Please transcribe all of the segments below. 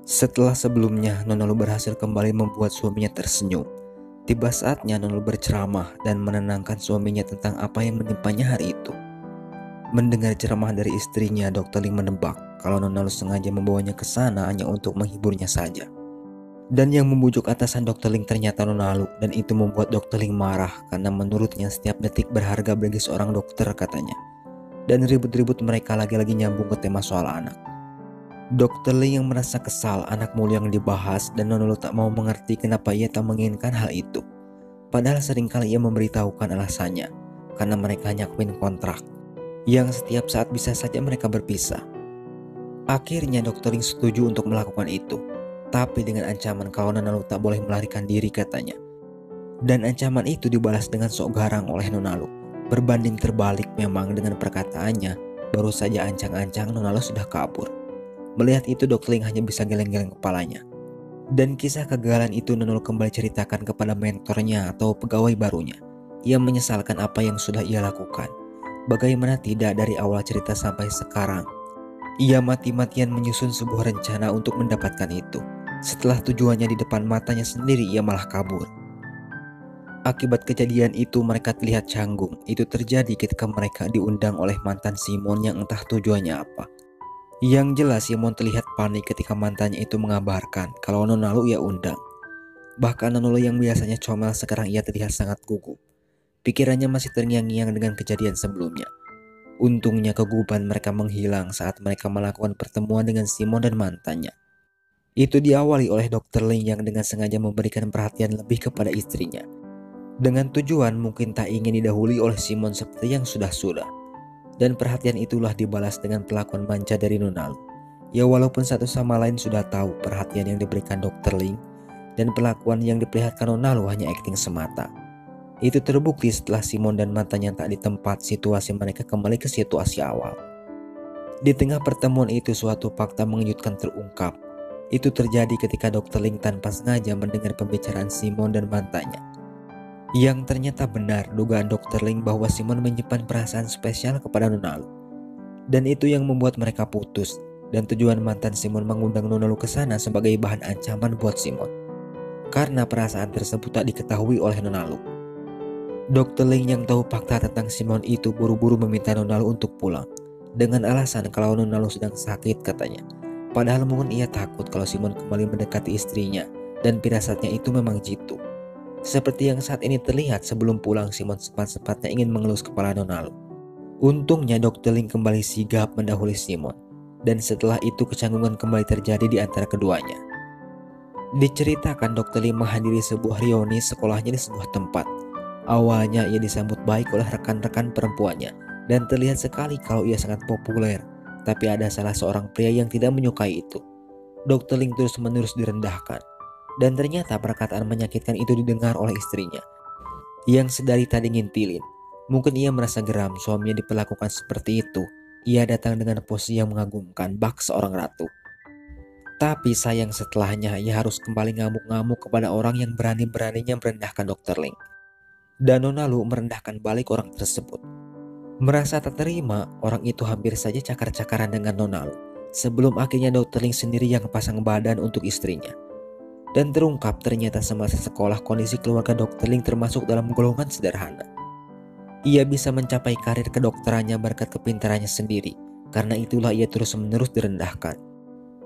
Setelah sebelumnya Nona Lu berhasil kembali membuat suaminya tersenyum, tiba saatnya Nona Lu berceramah dan menenangkan suaminya tentang apa yang menimpanya hari itu. Mendengar ceramah dari istrinya, Dr. Ling menebak kalau Nona Lu sengaja membawanya ke sana hanya untuk menghiburnya saja. Dan yang membujuk atasan Dr. Ling ternyata Nona Lu, dan itu membuat Dr. Ling marah karena menurutnya setiap detik berharga bagi seorang dokter katanya. Dan ribut-ribut mereka lagi-lagi nyambung ke tema soal anak. Dr. Ling yang merasa kesal anak mulu yang dibahas, dan Nona Lu tak mau mengerti kenapa ia tak menginginkan hal itu. Padahal seringkali ia memberitahukan alasannya, karena mereka nyakuin kontrak yang setiap saat bisa saja mereka berpisah. Akhirnya Dr. Ling setuju untuk melakukan itu, tapi dengan ancaman kalau Nona Lu tak boleh melarikan diri katanya. Dan ancaman itu dibalas dengan sok garang oleh Nona Lu. Berbanding terbalik memang dengan perkataannya, baru saja ancang-ancang Nona Lu sudah kabur. Melihat itu Dr. Ling hanya bisa geleng-geleng kepalanya. Dan kisah kegagalan itu Nona Lu kembali ceritakan kepada mentornya atau pegawai barunya. Ia menyesalkan apa yang sudah ia lakukan. Bagaimana tidak dari awal cerita sampai sekarang ia mati-matian menyusun sebuah rencana untuk mendapatkan itu. Setelah tujuannya di depan matanya sendiri, ia malah kabur. Akibat kejadian itu mereka terlihat canggung. Itu terjadi ketika mereka diundang oleh mantan Simon yang entah tujuannya apa. Yang jelas Simon terlihat panik ketika mantannya itu mengabarkan kalau Nona Lu ia undang. Bahkan Nona Lu yang biasanya comel sekarang ia terlihat sangat gugup. Pikirannya masih terngiang-ngiang dengan kejadian sebelumnya. Untungnya kegugupan mereka menghilang saat mereka melakukan pertemuan dengan Simon dan mantannya. Itu diawali oleh Dr. Ling yang dengan sengaja memberikan perhatian lebih kepada istrinya. Dengan tujuan mungkin tak ingin didahului oleh Simon seperti yang sudah-sudah. Dan perhatian itulah dibalas dengan perlakuan manja dari Nona Lu. Ya walaupun satu sama lain sudah tahu perhatian yang diberikan Dr. Ling dan perlakuan yang diperlihatkan Nona Lu hanya akting semata. Itu terbukti setelah Simon dan mantannya tak di tempat, situasi mereka kembali ke situasi awal. Di tengah pertemuan itu suatu fakta mengejutkan terungkap. Itu terjadi ketika Dr. Ling tanpa sengaja mendengar pembicaraan Simon dan mantannya. Yang ternyata benar dugaan Dr. Ling bahwa Simon menyimpan perasaan spesial kepada Nona Lu. Dan itu yang membuat mereka putus. Dan tujuan mantan Simon mengundang Nona Lu ke sana sebagai bahan ancaman buat Simon. Karena perasaan tersebut tak diketahui oleh Nona Lu. Dr. Ling yang tahu fakta tentang Simon itu buru-buru meminta Nona Lu untuk pulang. Dengan alasan kalau Nona Lu sedang sakit katanya. Padahal mungkin ia takut kalau Simon kembali mendekati istrinya. Dan firasatnya itu memang jitu. Seperti yang saat ini terlihat sebelum pulang Simon sempat-sempatnya ingin mengelus kepala Nona Lu. Untungnya Dr. Ling kembali sigap mendahului Simon. Dan setelah itu kecanggungan kembali terjadi di antara keduanya. Diceritakan Dr. Ling menghadiri sebuah reuni sekolahnya di sebuah tempat. Awalnya ia disambut baik oleh rekan-rekan perempuannya dan terlihat sekali kalau ia sangat populer. Tapi ada salah seorang pria yang tidak menyukai itu. Dr. Ling terus-menerus direndahkan. Dan ternyata perkataan menyakitkan itu didengar oleh istrinya yang sedari tadi ngintilin. Mungkin ia merasa geram suaminya diperlakukan seperti itu. Ia datang dengan posisi yang mengagumkan bak seorang ratu. Tapi sayang setelahnya ia harus kembali ngamuk-ngamuk kepada orang yang berani-beraninya merendahkan Dr. Ling. Dan Nona Lu merendahkan balik orang tersebut. Merasa tak terima, orang itu hampir saja cakar-cakaran dengan Nona Lu. Sebelum akhirnya Dr. Ling sendiri yang pasang badan untuk istrinya. Dan terungkap ternyata semasa sekolah kondisi keluarga Dr. Ling termasuk dalam golongan sederhana. Ia bisa mencapai karir kedokterannya berkat kepintarannya sendiri. Karena itulah ia terus-menerus direndahkan.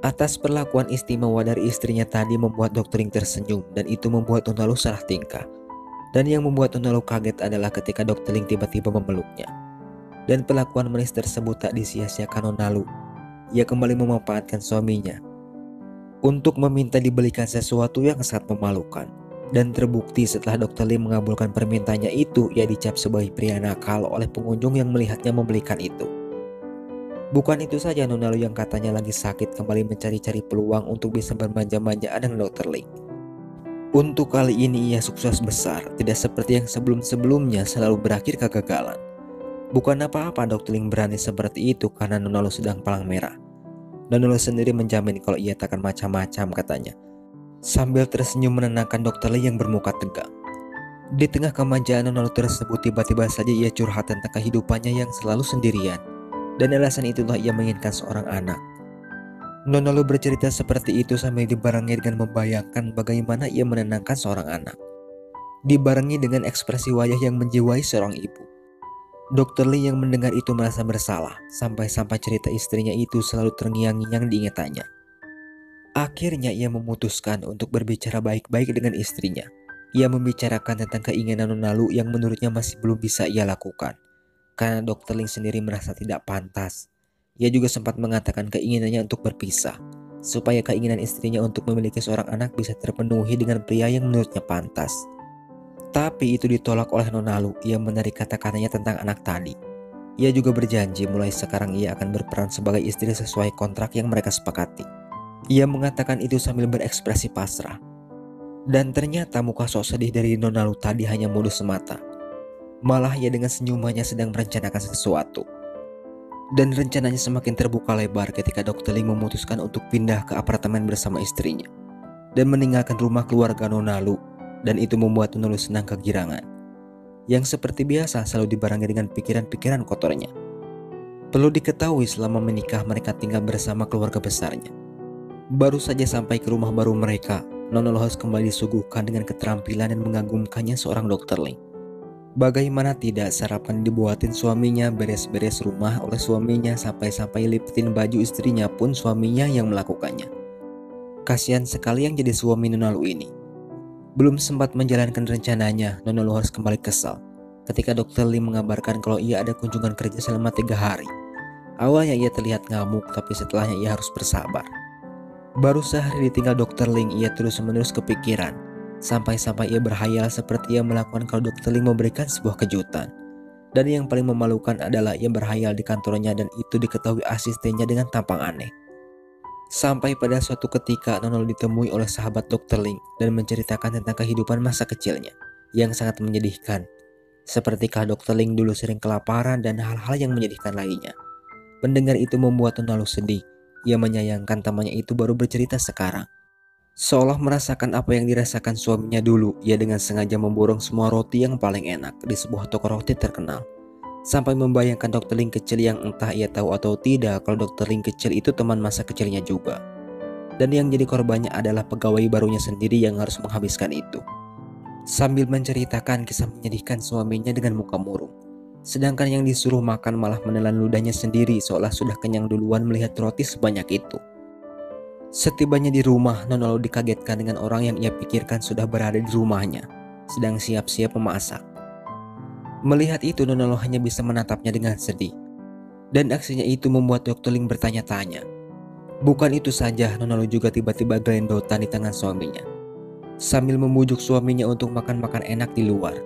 Atas perlakuan istimewa dari istrinya tadi membuat Dr. Ling tersenyum. Dan itu membuat Nona Lu salah tingkah. Dan yang membuat Nona Lu kaget adalah ketika Dr. Ling tiba-tiba memeluknya. Dan perlakuan manis tersebut tak disia-siakan Nona Lu. Ia kembali memanfaatkan suaminya untuk meminta dibelikan sesuatu yang sangat memalukan. Dan terbukti setelah Dr. Ling mengabulkan permintaannya itu, ia dicap sebagai pria nakal oleh pengunjung yang melihatnya membelikan itu. Bukan itu saja, Nona Lu yang katanya lagi sakit kembali mencari-cari peluang untuk bisa bermanja-manjaan dengan Dr. Ling. Untuk kali ini ia sukses besar, tidak seperti yang sebelum-sebelumnya selalu berakhir kegagalan. Bukan apa-apa Dr. Ling berani seperti itu karena Nona Lu sedang palang merah. Dan Nona Lu sendiri menjamin kalau ia takkan macam-macam katanya. Sambil tersenyum menenangkan Dr. Ling yang bermuka tegang. Di tengah kemanjaan Nona Lu tersebut tiba-tiba saja ia curhat tentang kehidupannya yang selalu sendirian. Dan alasan itulah ia menginginkan seorang anak. Nona Lu bercerita seperti itu sambil dibarengi dengan membayangkan bagaimana ia menenangkan seorang anak. Dibarengi dengan ekspresi wajah yang menjiwai seorang ibu. Dokter Lee yang mendengar itu merasa bersalah, sampai-sampai cerita istrinya itu selalu terngiang-ngiang di ingatannya. Akhirnya ia memutuskan untuk berbicara baik-baik dengan istrinya. Ia membicarakan tentang keinginan Nona Lu yang menurutnya masih belum bisa ia lakukan. Karena Dokter Ling sendiri merasa tidak pantas. Ia juga sempat mengatakan keinginannya untuk berpisah, supaya keinginan istrinya untuk memiliki seorang anak bisa terpenuhi dengan pria yang menurutnya pantas. Tapi itu ditolak oleh Nona Lu. Ia menarik kata-katanya tentang anak tadi. Ia juga berjanji mulai sekarang ia akan berperan sebagai istri sesuai kontrak yang mereka sepakati. Ia mengatakan itu sambil berekspresi pasrah. Dan ternyata muka sok sedih dari Nona Lu tadi hanya modus semata. Malah ia dengan senyumannya sedang merencanakan sesuatu. Dan rencananya semakin terbuka lebar ketika Dokter Ling memutuskan untuk pindah ke apartemen bersama istrinya dan meninggalkan rumah keluarga Nona Lu. Dan itu membuat Nona Lu senang kegirangan, yang seperti biasa selalu dibarengi dengan pikiran-pikiran kotornya. Perlu diketahui selama menikah mereka tinggal bersama keluarga besarnya. Baru saja sampai ke rumah baru mereka, Nona Lu harus kembali disuguhkan dengan keterampilan dan mengagumkannya seorang Dokter Ling. Bagaimana tidak, sarapan dibuatin suaminya, beres-beres rumah oleh suaminya, sampai-sampai lipetin baju istrinya pun suaminya yang melakukannya. Kasihan sekali yang jadi suami Nona Lu ini. Belum sempat menjalankan rencananya, Nona Lu harus kembali kesal ketika Dokter Lee mengabarkan kalau ia ada kunjungan kerja selama 3 hari. Awalnya ia terlihat ngamuk, tapi setelahnya ia harus bersabar. Baru sehari ditinggal Dokter Ling, ia terus-menerus kepikiran, sampai-sampai ia berhayal seperti ia melakukan kalau Dokter Ling memberikan sebuah kejutan. Dan yang paling memalukan adalah ia berhayal di kantornya dan itu diketahui asistennya dengan tampang aneh. Sampai pada suatu ketika Nona Lu ditemui oleh sahabat Dokter Ling dan menceritakan tentang kehidupan masa kecilnya yang sangat menyedihkan. Sepertikah Dokter Ling dulu sering kelaparan dan hal-hal yang menyedihkan lainnya. Mendengar itu membuat Nona Lu sedih. Ia menyayangkan temannya itu baru bercerita sekarang. Seolah merasakan apa yang dirasakan suaminya dulu, ia dengan sengaja memborong semua roti yang paling enak di sebuah toko roti terkenal. Sampai membayangkan Dokter Ling kecil yang entah ia tahu atau tidak kalau Dokter Ling kecil itu teman masa kecilnya juga. Dan yang jadi korbannya adalah pegawai barunya sendiri yang harus menghabiskan itu. Sambil menceritakan kisah menyedihkan suaminya dengan muka murung. Sedangkan yang disuruh makan malah menelan ludahnya sendiri seolah sudah kenyang duluan melihat roti sebanyak itu. Setibanya di rumah, Nona Lu dikagetkan dengan orang yang ia pikirkan sudah berada di rumahnya, sedang siap-siap memasak. Melihat itu Nona Lu hanya bisa menatapnya dengan sedih. Dan aksinya itu membuat Dokter Ling bertanya-tanya. Bukan itu saja, Nona Lu juga tiba-tiba gelendotan di tangan suaminya, sambil membujuk suaminya untuk makan-makan enak di luar.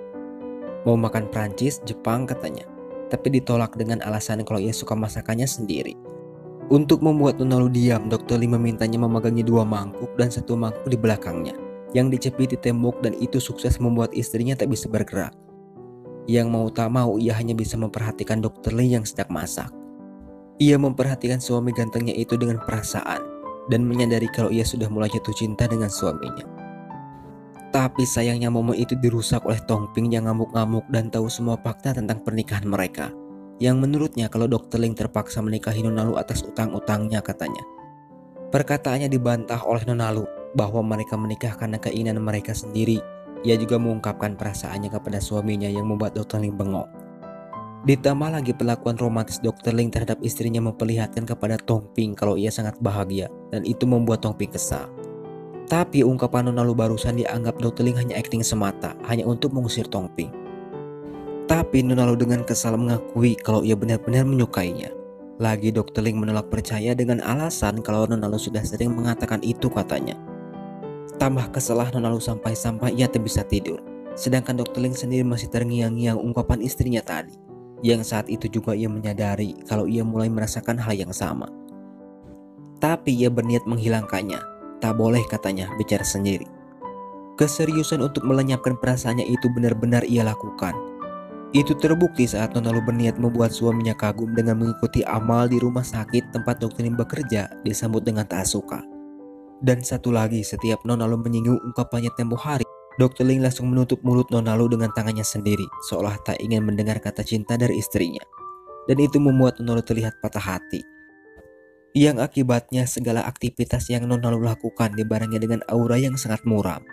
Mau makan Prancis, Jepang katanya, tapi ditolak dengan alasan kalau ia suka masakannya sendiri. Untuk membuat Nona Lu diam, Dokter Ling memintanya memegangi 2 mangkuk dan 1 mangkuk di belakangnya yang dicepit di tembok, dan itu sukses membuat istrinya tak bisa bergerak. Yang mau tak mau ia hanya bisa memperhatikan Dokter Ling yang sedang masak. Ia memperhatikan suami gantengnya itu dengan perasaan dan menyadari kalau ia sudah mulai jatuh cinta dengan suaminya. Tapi sayangnya momen itu dirusak oleh Tong Ping yang ngamuk-ngamuk dan tahu semua fakta tentang pernikahan mereka. Yang menurutnya kalau Dokter Ling terpaksa menikahi Nona Lu atas utang-utangnya katanya. Perkataannya dibantah oleh Nona Lu bahwa mereka menikah karena keinginan mereka sendiri. Ia juga mengungkapkan perasaannya kepada suaminya yang membuat Dokter Ling bengong. Ditambah lagi perlakuan romantis Dokter Ling terhadap istrinya memperlihatkan kepada Tong Ping kalau ia sangat bahagia, dan itu membuat Tong Ping kesal. Tapi ungkapan Nona Lu barusan dianggap Dokter Ling hanya akting semata, hanya untuk mengusir Tong Ping. Tapi Nona Lu dengan kesal mengakui kalau ia benar-benar menyukainya. Lagi Dokter Ling menolak percaya dengan alasan kalau Nona Lu sudah sering mengatakan itu katanya. Tambah kesalah Nona Lu sampai-sampai ia tak bisa tidur. Sedangkan Dokter Ling sendiri masih terngiang-ngiang ungkapan istrinya tadi. Yang saat itu juga ia menyadari kalau ia mulai merasakan hal yang sama. Tapi ia berniat menghilangkannya. Tak boleh katanya bicara sendiri. Keseriusan untuk melenyapkan perasaannya itu benar-benar ia lakukan. Itu terbukti saat Nona Lu berniat membuat suaminya kagum dengan mengikuti amal di rumah sakit tempat Dokter Ling bekerja disambut dengan tak suka. Dan satu lagi, setiap Nona Lu menyinggung ungkapannya tempo hari, Dokter Ling langsung menutup mulut Nona Lu dengan tangannya sendiri, seolah tak ingin mendengar kata cinta dari istrinya. Dan itu membuat Nona Lu terlihat patah hati. yang akibatnya segala aktivitas yang Nona lakukan dibarengi dengan aura yang sangat muram.